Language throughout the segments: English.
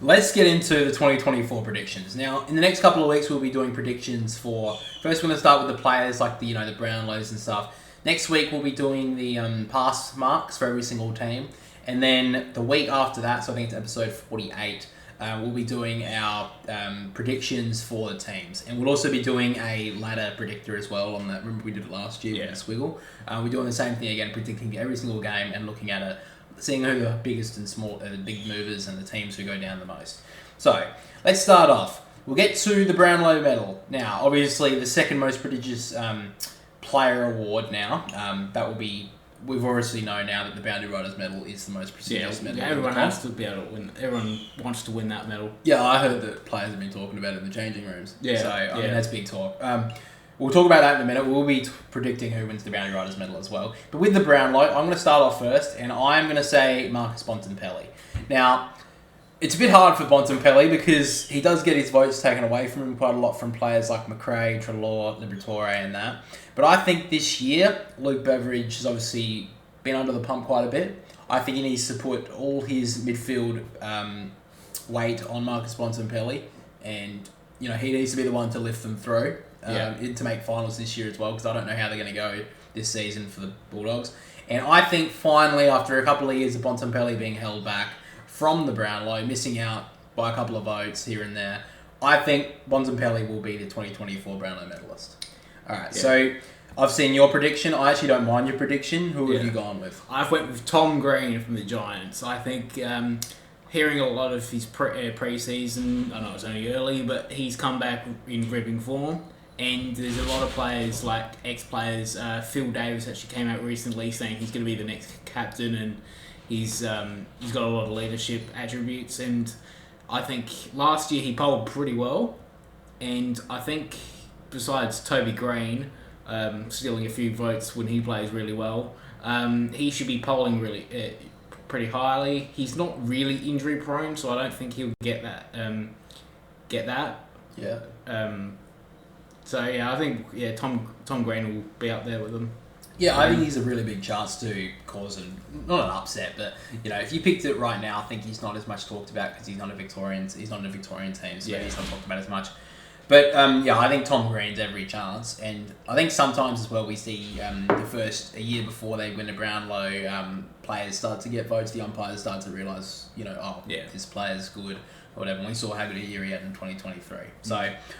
Let's get into the 2024 predictions. Now, in the next couple of weeks, we'll be doing predictions for... First, we're going to start with the players, like the Brownlows and stuff. Next week, we'll be doing the pass marks for every single team. And then the week after that, so I think it's episode 48, we'll be doing our predictions for the teams. And we'll also be doing a ladder predictor as well on that. Remember we did it last year with the Squiggle? We're doing the same thing again, predicting every single game and looking at it, seeing who the biggest and small, the big movers and the teams who go down the most. So, let's start off. We'll get to the Brownlow Medal. Now, obviously, the second most prodigious player award now. That will be... We've obviously known now that the Boundary Riders Medal is the most prestigious medal. Everyone has to be able to win. Everyone wants to win that medal. Yeah, I heard that players have been talking about it in the changing rooms. Yeah. So, I mean, that's big talk. We'll talk about that in a minute. We'll be predicting who wins the Boundary Riders Medal as well. But with the Brownlow, I'm going to start off first, and I'm going to say Marcus Bontempelli. Now, it's a bit hard for Bontempelli because he does get his votes taken away from him quite a lot from players like McRae, Treloar, Liberatore and that. But I think this year, Luke Beveridge has obviously been under the pump quite a bit. I think he needs to put all his midfield weight on Marcus Bontempelli, and he needs to be the one to lift them through to make finals this year as well, because I don't know how they're going to go this season for the Bulldogs. And I think finally, after a couple of years of Bontempelli being held back from the Brownlow, missing out by a couple of votes here and there, I think Bontempelli will be the 2024 Brownlow medalist. Alright, so I've seen your prediction. I actually don't mind your prediction. Who have you gone with? I've went with Tom Green from the Giants. I think hearing a lot of his pre-season, I know it's only early, but he's come back in ripping form. And there's a lot of players, like ex-players. Phil Davis actually came out recently saying he's going to be the next captain, and he's got a lot of leadership attributes. And I think last year he polled pretty well. And I think besides Toby Green stealing a few votes when he plays really well, he should be polling really pretty highly. He's not really injury prone, so I don't think he'll get that. Yeah. I think Tom Green will be up there with them. Yeah, I think he's a really big chance to cause not an upset, but if you picked it right now, I think he's not as much talked about because he's not in a Victorian team, so he's not talked about as much. But I think Tom Green's every chance, and I think sometimes as well we see a year before they win a Brownlow, players start to get votes. The umpires start to realise, this player's good or whatever. And we saw how good a year he had in 2023. So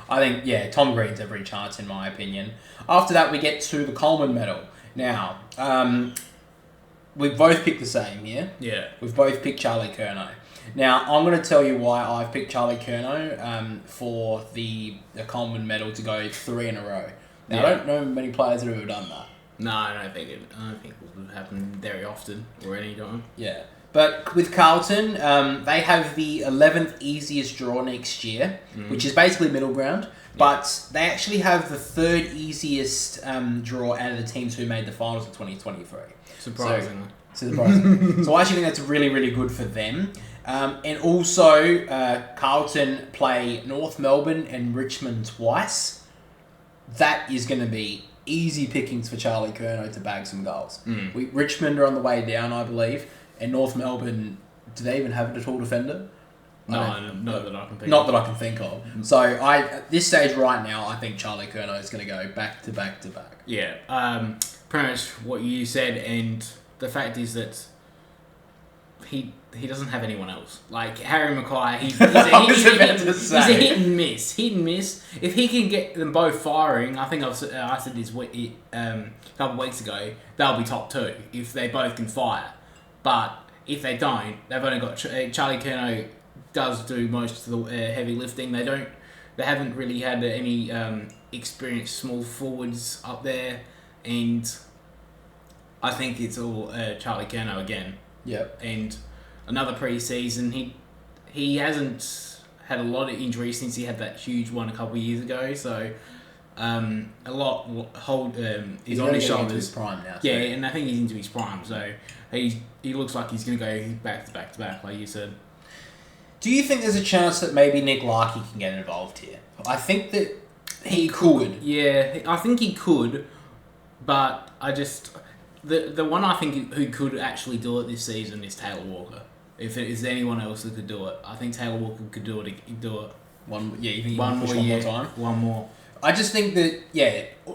I think Tom Green's every chance in my opinion. After that, we get to the Coleman Medal. Now, we've both picked the same here. Yeah, we've both picked Charlie Curnow. Now, I'm going to tell you why I've picked Charlie Curnow for the Coleman Medal to go 3 in a row. Now, I don't know many players that have ever done that. No, I don't think it would happen very often or any time. Yeah. But with Carlton, they have the 11th easiest draw next year, which is basically middle ground. But they actually have the 3rd easiest draw out of the teams who made the finals in 2023. Surprisingly. So I actually think that's really, really good for them. And also, Carlton play North Melbourne and Richmond twice. That is going to be easy pickings for Charlie Curnow to bag some goals. Richmond are on the way down, I believe. And North Melbourne, do they even have a tall defender? Not that I can think of. Not that I can think of. So, at this stage right now, I think Charlie Curnow is going to go back to back to back. Yeah. Pretty much what you said, and the fact is that he doesn't have anyone else. Like Harry Mackay, he's a hit and miss. If he can get them both firing, I think I said this a couple of weeks ago, they'll be top 2 if they both can fire. But if they don't, they've only got Charlie Curnow does do most of the heavy lifting. They haven't really had any experienced small forwards up there, and I think it's all Charlie Curnow again. Yep. And another pre-season, he hasn't had a lot of injuries since he had that huge one a couple of years ago. So a lot he's on his shoulders. Into his prime now. Yeah, and I think he's into his prime. So he looks like he's going to go back to back to back, like you said. Do you think there's a chance that maybe Nick Larkey can get involved here? I think that he could. Yeah, I think he could, but I just... The one I think who could actually do it this season is Taylor Walker. if it is anyone else that could do it. I think Taylor Walker could do it. You think One more time? One more. I just think that,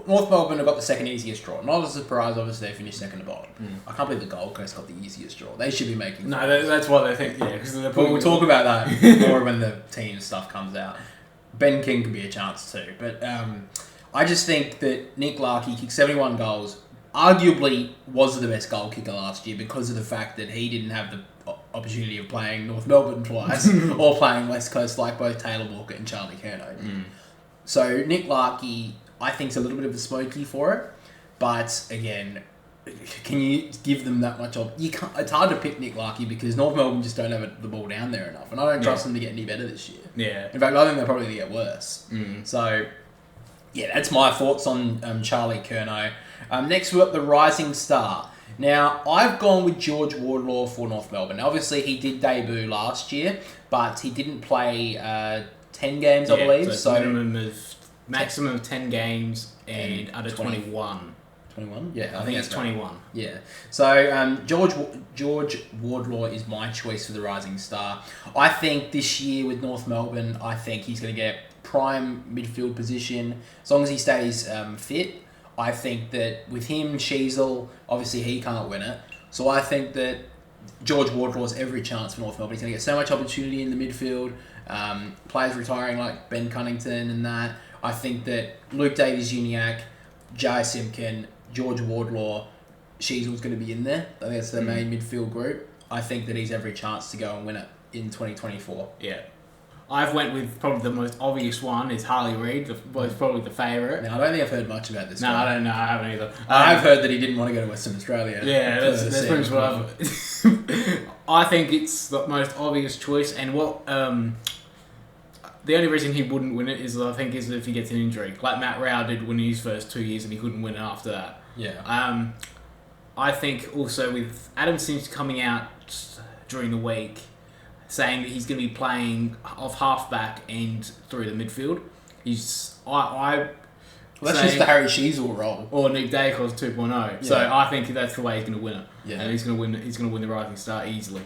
North Melbourne have got the second easiest draw. Not a surprise, obviously, they finished second to bottom. I can't believe the Gold Coast got the easiest draw. They should be making... No, that's what they think, because But we'll talk about that more when the team stuff comes out. Ben King could be a chance too. But I just think that Nick Larkey kicked 71 goals, arguably was the best goal kicker last year because of the fact that he didn't have the opportunity of playing North Melbourne twice or playing West Coast like both Taylor Walker and Charlie Curnow did. So Nick Larkey, I think, is a little bit of a smoky for it. But again, can you give them that much? You can't. It's hard to pick Nick Larkey because North Melbourne just don't have the ball down there enough, and I don't trust them to get any better this year. Yeah. In fact, I think they're probably going to get worse. So, that's my thoughts on Charlie Curnow. Next, we've got the Rising Star. Now, I've gone with George Wardlaw for North Melbourne. Now, obviously, he did debut last year, but he didn't play 10 games, I believe. So maximum of 10 games and under 21. 21? Yeah, I think it's 21. Right. Yeah. So, George Wardlaw is my choice for the Rising Star. I think this year with North Melbourne, I think he's going to get prime midfield position as long as he stays fit. I think that with him, Sheasel, obviously he can't win it. So I think that George Wardlaw has every chance for North Melbourne. He's going to get so much opportunity in the midfield. Players retiring like Ben Cunnington and that. I think that Luke Davies-Uniacke, Jai Simpkin, George Wardlaw, Sheasel's going to be in there. I think that's the main midfield group. I think that he's every chance to go and win it in 2024. Yeah. I've went with probably the most obvious one is Harley Reid, probably the favourite. Now, I don't think I've heard much about this guy. I don't know. I haven't either. I've heard that he didn't want to go to Western Australia. Yeah, that's pretty much what I've... I think it's the most obvious choice, and what... the only reason he wouldn't win it is if he gets an injury. Like Matt Rao did win his first 2 years and he couldn't win it after that. Yeah. I think also with Adam Sims coming out during the week saying that he's going to be playing off halfback and through the midfield, that's just the Harry Sheasel role. Or Nick Dacos 2.0. Yeah. So I think that's the way he's going to win it. Yeah. And he's going to win the Rising Star easily.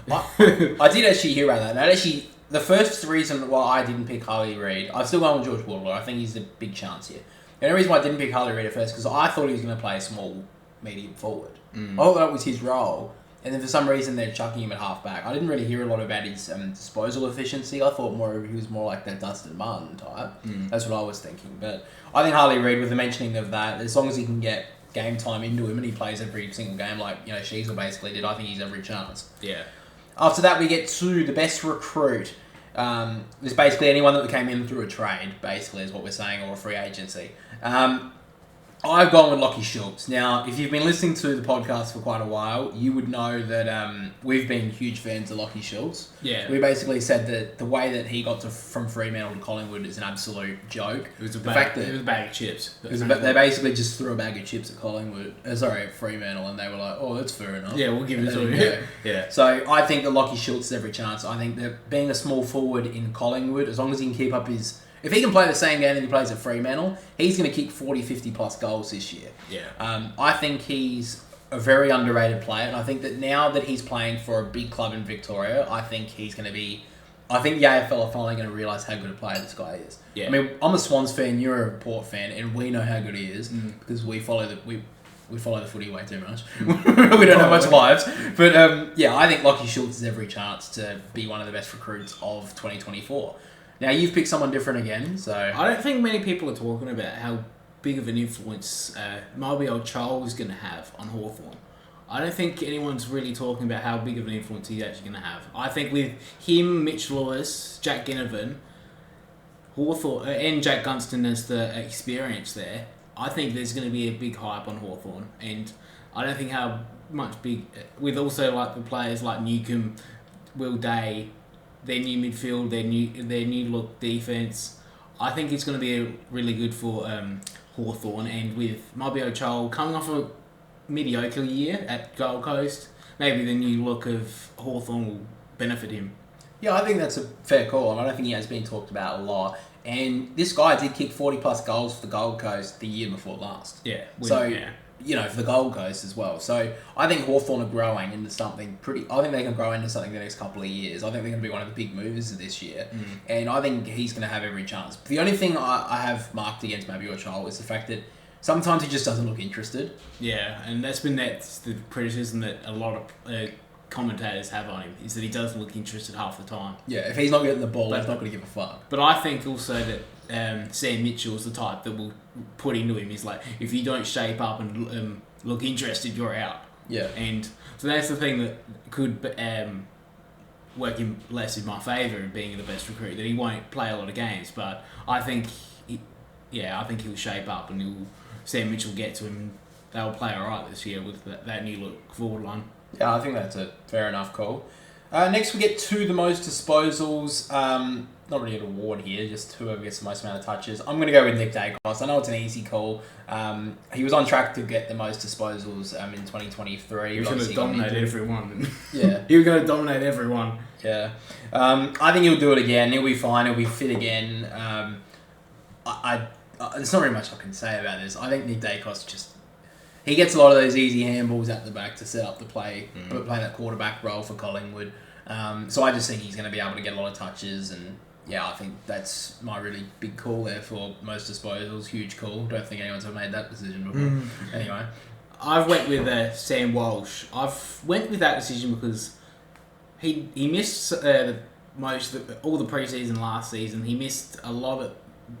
I did actually hear about that. That actually... The first reason why I didn't pick Harley Reid, I've still gone with George Wardlaw. I think he's a big chance here. The only reason why I didn't pick Harley Reid at first because I thought he was going to play a small, medium forward. I thought that was his role, and then for some reason they're chucking him at halfback. I didn't really hear a lot about his disposal efficiency. I thought he was more like that Dustin Martin type. That's what I was thinking. But I think Harley Reid, with the mentioning of that, as long as he can get game time into him and he plays every single game like Sheasel basically did, I think he's every chance. Yeah. After that, we get to the best recruit. It's basically anyone that came in through a trade, basically, is what we're saying, or a free agency. I've gone with Lachie Schultz. Now, if you've been listening to the podcast for quite a while, you would know that we've been huge fans of Lachie Schultz. Yeah. We basically said that the way that he got from Fremantle to Collingwood is an absolute joke. It was a bag of chips. They basically just threw a bag of chips at at Fremantle, and they were like, oh, that's fair enough. Yeah, we'll give it to you. Yeah. So I think that Lachie Schultz has every chance. I think that being a small forward in Collingwood, as long as he can keep up his... If he can play the same game that he plays at Fremantle, he's going to kick 40, 50 plus goals this year. Yeah. I think he's a very underrated player, and I think that now that he's playing for a big club in Victoria, I think he's going to be... I think the AFL are finally going to realise how good a player this guy is. Yeah. I mean, I'm a Swans fan, you're a Port fan, and we know how good he is because we follow the footy way too much. We don't have much lives. But I think Lachie Schultz has every chance to be one of the best recruits of 2024. Now, you've picked someone different again, so... I don't think many people are talking about how big of an influence Mabior Chol is going to have on Hawthorn. I don't think anyone's really talking about how big of an influence he's actually going to have. I think with him, Mitch Lewis, Jack Ginnivan, Hawthorn, and Jack Gunston as the experience there, I think there's going to be a big hype on Hawthorn. And I don't think how much big... With also like the players like Newcomb, Will Day... Their new midfield, their new look defence. I think it's going to be really good for Hawthorn, and with Mabior Chol coming off a mediocre year at Gold Coast, maybe the new look of Hawthorn will benefit him. Yeah, I think that's a fair call, and I don't think he has been talked about a lot. And this guy did kick 40 plus goals for the Gold Coast the year before last. Yeah. for the Gold Coast as well. So I think Hawthorn are growing into something I think they can grow into something the next couple of years. I think they're going to be one of the big movers of this year. And I think he's going to have every chance. The only thing I have marked against maybe your child is the fact that sometimes he just doesn't look interested. Yeah, and that's the criticism that a lot of commentators have on him, is that he doesn't look interested half the time. Yeah, if he's not getting the ball, he's not going to give a fuck. But I think also that Sam Mitchell's the type that will put into him is like, if you don't shape up and look interested, you're out. Yeah. And so that's the thing that could work in less in my favour in being the best recruit, that he won't play a lot of games. But I think, I think he'll shape up and Sam Mitchell will get to him. They'll play alright this year with that new look forward line. Yeah, I think that's a fair enough call. Next we get to the most disposals. Not really an award here, just whoever gets the most amount of touches. I'm going to go with Nick Dacos. I know it's an easy call. He was on track to get the most disposals in 2023. He was going to dominate everyone. Yeah. He was going to dominate everyone. Yeah. I think he'll do it again. He'll be fine. He'll be fit again. There's not very much I can say about this. I think Nick Dacos he gets a lot of those easy handballs at the back to set up the play, play that quarterback role for Collingwood. So I just think he's going to be able to get a lot of touches, and I think that's my really big call there for most disposals. Huge call. Don't think anyone's ever made that decision before. Anyway, I've went with Sam Walsh. I've went with that decision because he missed all the preseason last season. He missed a lot of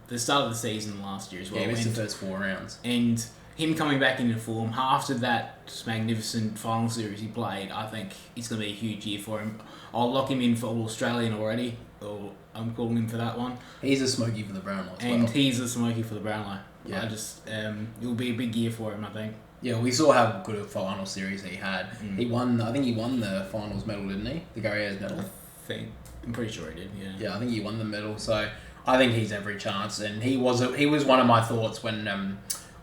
the start of the season last year as well. Yeah, he missed the first 4 rounds. And him coming back into form after that magnificent final series he played, I think it's going to be a huge year for him. I'll lock him in for All-Australian already, or I'm calling him for that one. He's a smoky for the Brownlow as well. And he's a smoky for the Brownlow. Yeah. It'll be a big year for him, I think. Yeah, we saw how good a final series he had. He won. I think he won the finals medal, didn't he? The Garriers medal. I'm pretty sure he did. Yeah. Yeah, I think he won the medal. So I think he's every chance, and he was one of my thoughts when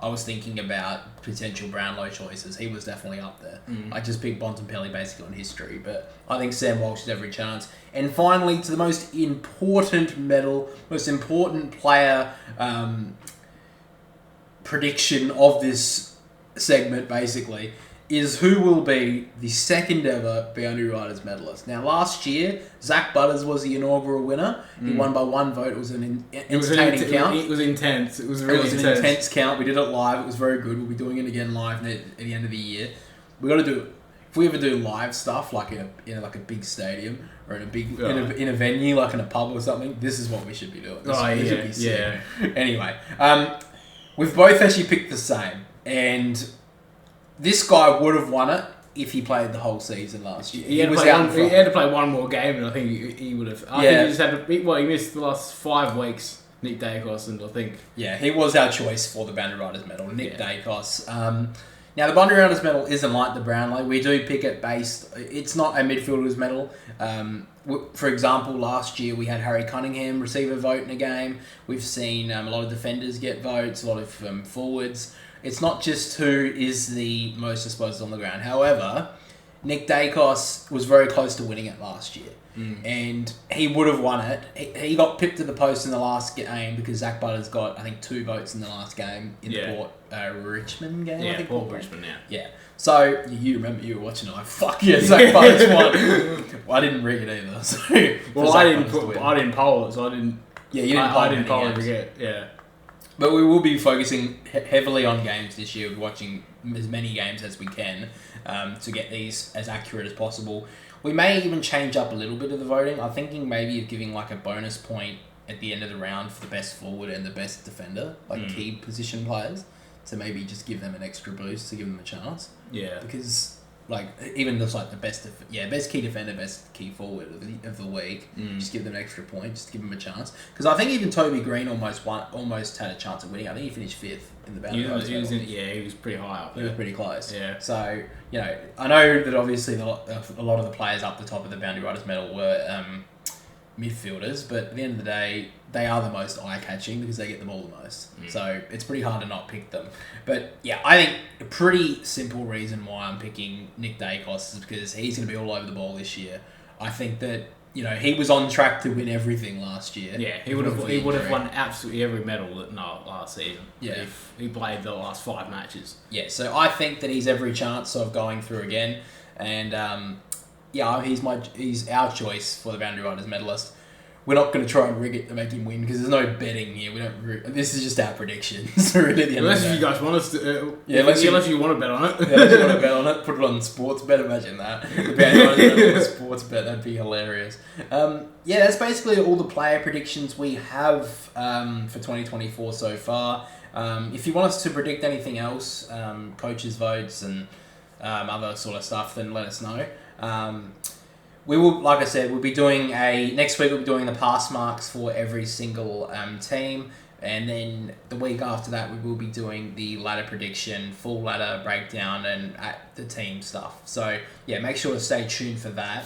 I was thinking about potential Brownlow choices. He was definitely up there. I just picked Bontempelli basically on history, but I think Sam Walsh has every chance. And finally, to the most important medal, most important player prediction of this segment, basically, is who will be the second ever Boundary Riders medalist. Now, last year, Zach Butters was the inaugural winner. He won by 1 vote. It was an entertaining count. It was intense. It was really an intense count. We did it live. It was very good. We'll be doing it again live at the end of the year. We got to do it. If we ever do live stuff, like in like a big stadium or in a big in a venue, like in a pub or something, this is what we should be doing. This should be sick. Anyway, we've both actually picked the same, and this guy would have won it if he played the whole season last year. He had to play one more game, and I think he would have. I think he just had he missed the last 5 weeks, Nick Dacos, and I think... Yeah, he was our choice for the Boundary Riders medal, Nick Dacos. Now, the Boundary Riders medal isn't like the Brownlow. We do pick it based... It's not a midfielder's medal. For example, last year we had Harry Cunningham receive a vote in a game. We've seen a lot of defenders get votes, a lot of forwards. It's not just who is the most disposed on the ground. However, Nick Dacos was very close to winning it last year. And he would have won it. He got pipped to the post in the last game because Zach Butters got, I think, 2 votes in the last game in the Port Richmond game. Yeah, I think Port Richmond, yeah. So, you remember you were watching it, like, fuck yeah, Zach Butters won. Well, I didn't rig it either. So I didn't poll it, so I didn't... Yeah, you didn't poll it. I didn't poll it again, yeah. But we will be focusing heavily on games this year, watching as many games as we can to get these as accurate as possible. We may even change up a little bit of the voting. I'm thinking maybe of giving like a bonus point at the end of the round for the best forward and the best defender, like key position players. So maybe just give them an extra boost to give them a chance. Yeah. Because like even just like the best key defender, best key forward of the week, just give them an extra point, just give them a chance. Because I think even Toby Green almost had a chance of winning. I think he finished 5th in the Boundary Riders medal. He was pretty high up there. He was pretty close. Yeah. So, I know that obviously a lot of the players up the top of the Boundary Riders medal were midfielders, but at the end of the day, they are the most eye-catching because they get the ball the most. So it's pretty hard to not pick them. But yeah, I think a pretty simple reason why I'm picking Nick Dacos is because he's going to be all over the ball this year. I think that he was on track to win everything last year. Yeah, he would have won absolutely every medal last season. Yeah, if he played the last 5 matches. Yeah, so I think that he's every chance of going through again, and he's our choice for the Boundary Riders medalist. We're not going to try and rig it to make him win because there's no betting here. We don't. This is just our predictions. Really, unless you guys want us to. Unless you want to bet on it. Yeah, unless you want to bet on it, put it on sports bet. Imagine that. The Boundary Riders on sports bet. That'd be hilarious. That's basically all the player predictions we have for 2024 so far. If you want us to predict anything else, coaches' votes and other sort of stuff, then let us know. We will, like I said, we'll be doing next week. We'll be doing the pass marks for every single team, and then the week after that, we will be doing the ladder prediction, full ladder breakdown, and at the team stuff. So yeah, make sure to stay tuned for that.